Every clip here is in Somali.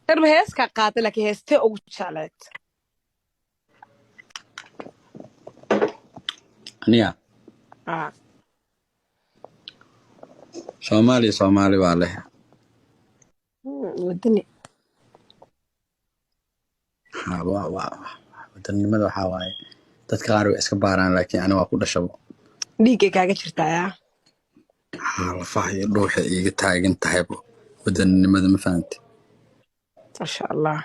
ترى هيس كقاتل لك هيس تي أو شالت aniya آه Soomaali waa leh ودني wadanimada waxaa waaye dadka qaar way iska baaraan laakiin aniga waa ku dhashabo ديجي كاجا شرتايا lafaha iyo dhuuxa iiga taagan tahaybo wadanimada ma fahamti ما شاء الله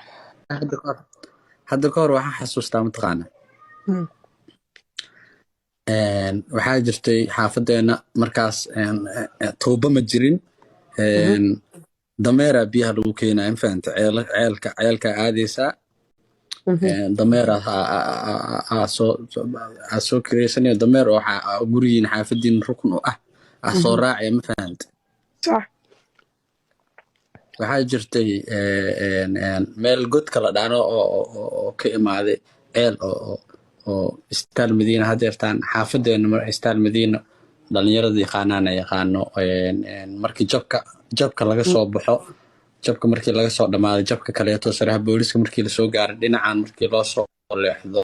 hadda ka hor waxaan xasuustaa mataqaana مم. waxaa jirtay xaafadeena markaas tuubo ma jirin مهم. dameeraa biyaha lagu keenaya ma fahamti ceelka aadaysaa مهم. dameer soo kireysanaya dameer oo gurigiin xaafadiin rukun u ah soo مهم. raacaya ma fahamti صح waxaa jirtay meel godka la dhaano oo ka imaaday ceel oo istaal madiina hadeertaan xaafadeena istaal madiina dhalinyarada yaqaanaan yaqaano markii jabka laga soo baxo jabka markii laga soo dhamaaday jabka kaleeto saraha booliska markii lasoo gaaray dhinacan markii loo soo leexdo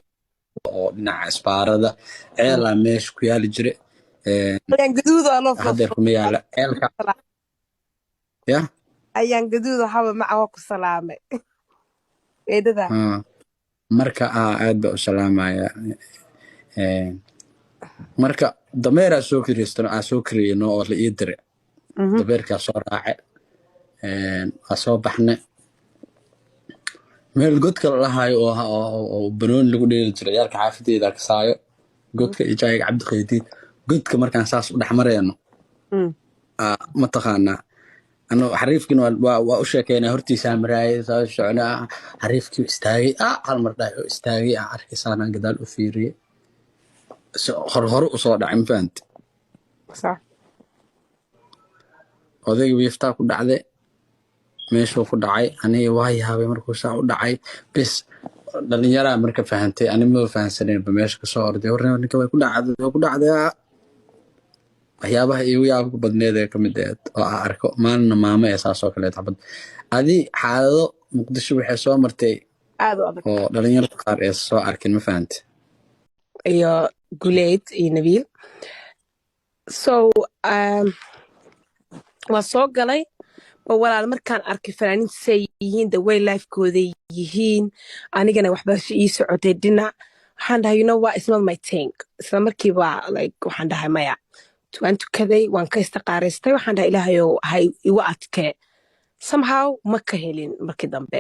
oo dhinaca isbaarada ceelaa meesha ku yaali jire أيان جدود الله hadeer kuma yaala ceelka ya أيان جدود حاب معه السلامة إيه ده marka aad baa u salaamaya marka dameeraa soo kiriyeyno oo la ii diray مهم. dameerkaa soo raace waa soo baxne meel godka la dhahayo oo banooni lagu dheeli jiray yaalka xaafadeeda kasaayo godka ijaaga cabdiqaydiid godka markaan saas u dhex marayno مم. mataqaanaa anoo xariifkiina waa u sheekeynaa hortiisaa maraayay saa soconaa xariifkii istaagay hal mar dhahay oo istaagay arkaysaanaan gadaal u fiiriyey hore usoo dhacay ma fahamti صح odayga wiiftaa ku dhacday meeshuu ku dhacay aniga waa yaabay markuu saa u dhacay bis dhalinyaraa marka fahantay ani ma fahansaneenba meesha kasoo orday horna ninka way ku dhacday waxyaabaha iigu yaabka badneed ee kamid aheed oo arko maalina maamo ee saasoo kaleed xabad adi xaalado muqdisho waxay soo martay هذا أبدا oo dhalinyarada qaar ee soo arkin ma fahamti يا جوليد يا نبيل so waa soo galay oo walaal markaan arkay fanaaniin say yihiin the way lifekooda yihiin anigana waxbarasho ii socotay dhinac waxaan dhahay what is not my thing isla markiiba like waxaan dhahay maya waan tukaday waan ka istiqaaraystay waxaan dhahay ilaahayow hay igu adkee somehow ma ka helin markii dambe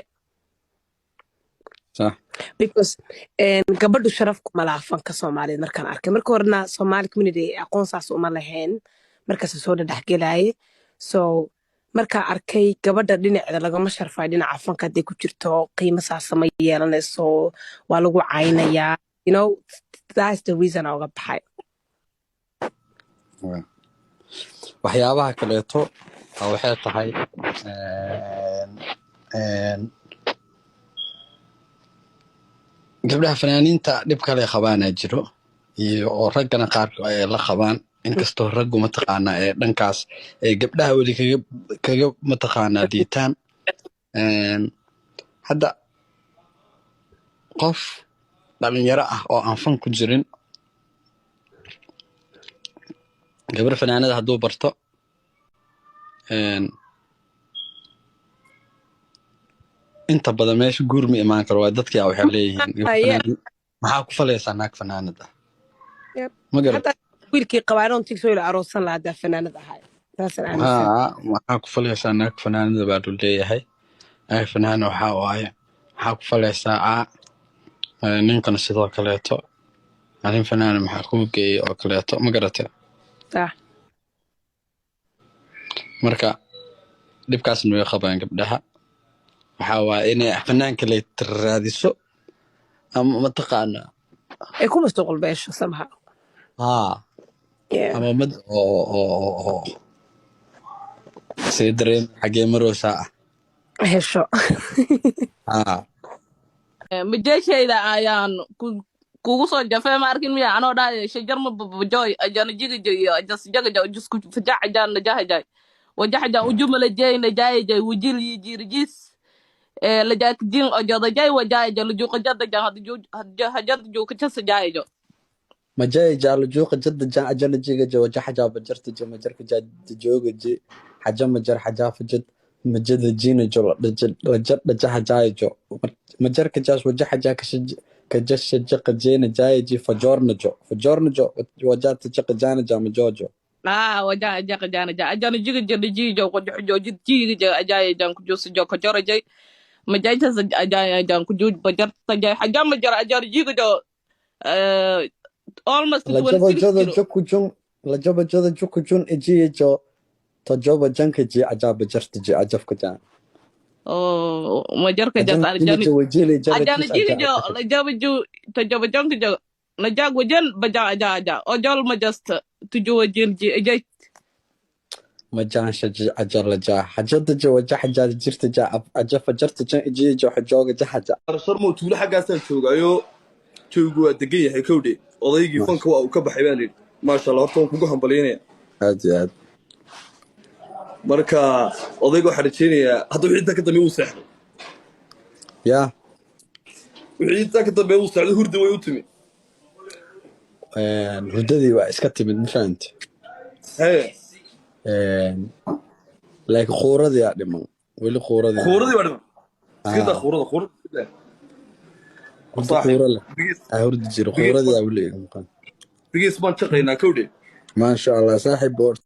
صح because gabadhu sharaf kuma laha fanka Soomaaliyeed markaan arkay marka horena Somali community aqoon saas uma lahayn markaas soo dhexgelaayay so marka arkay gabadha dhinaceeda lagama sharfay dhinaca fanka hadday ku jirto qiimo saas ma yeelanayso waa lagu caynayaa that's the reason I uga baxay waxyaabaha kaleeto waxay tahay gabdhaha fanaaniinta dhib kale qabaana jiro iyo oo raggana qaar ay la qabaan inkastoo raggu mataqaanaa ee dhankaas ay gabdhaha weli kaga mataqaanaa diitaan hadda qof dhalinyaro ah oo aan fan ku jirin gabar fanaanada hadduu barto inta badan meesha guur ma imaan karo waa dadkii waxay leeyihiin maxaa ku falaysaa naag fanaanad ah ma garan wiilkii qabaaroon tigsoo ila aroosan lahaa hadaa fanaanad ahay maxaa ku falaysaa naag fanaanada baa lu leeyahay naag fanaana waxaa waaye maxaa ku falaysaa ninkana sidoo kaleeto arrin fanaana maxaa kuu geeyey oo kaleeto ma garate marka dhibkaasna way qabaan gabdhaha waxaa waaye inay fanaanka lay raadiso ama mataqaanaa ay ku mustaqbal beesho somehow ama mid oo sii dareen xagee maroosaa hesho majeeshayda ayaan kugu soo jafay ma arkin miya anoo dhahay shajarma babajoy ajana jigajoy ajas jagaja jusku fajac ajana jahajay wajahaja ujumala jayna jayajay wujil yijirjis لجاك جين أجا جاي وجاي جو لجوق جد جان هجد جو كتشس جاي جو ما جاي جالو جوق جد جا أجل جيجا جو وجا حاجة بجرت جي مجرك جا جوق جي حاجة مجر حاجة فجد مجد جين جو لجد لجا حاجة جو مجرك جاس وجا حاجة كجش جق جين جاي جي فجورنا جو وجا تجق جانا جا مجوجو وجا جاك جانا جا أجانا جي جو كجو جو جي جو أجاي جان كجوس جو كجورة جاي ما جاي تس أجاي جان كجو بجرت جاي حاجة مجر أجانا جيجا جو almost لجبا 26 جودا kilo جوكو جون لجبا جودا جوكو جون إجي جو تجوبا جنك جي عجاب جرت جي عجفك جان مجر كجاس أجن جيجي جو وجيلي جرى أجانا جيس جيجا أجا جو لجاب جو تجاب جانك جو لجاك وجن بجا أجا أجال مجست تجو وجين جي أجاي مجان شج أجر لجا حجد جو وجا حجاد جرت جا أجف جرت جن إجي جو حجوga جحجا sarmo tuulo xaggaasaan joogaayo joogu waa degan yahay kowdhe odaygii fanka waa uu ka baxay baan idhi maasha allah horta waan kugu hambalyaynaya عاد marka odayga waxaa rajaynayaa hadda wixii intaa ka dambe uu seexdo يا wixii intaa ka dambe uu seexdo hurdi way u timi هددي واسكتي من فهمت hee لكن خوردي يا دمان ولي خوردي khuuradii baa dhiman iska daa khuurada خوره هورد جيرو خوردي يا ولي bigiis baan jaqaynaa kowdhe ما شاء الله صاحب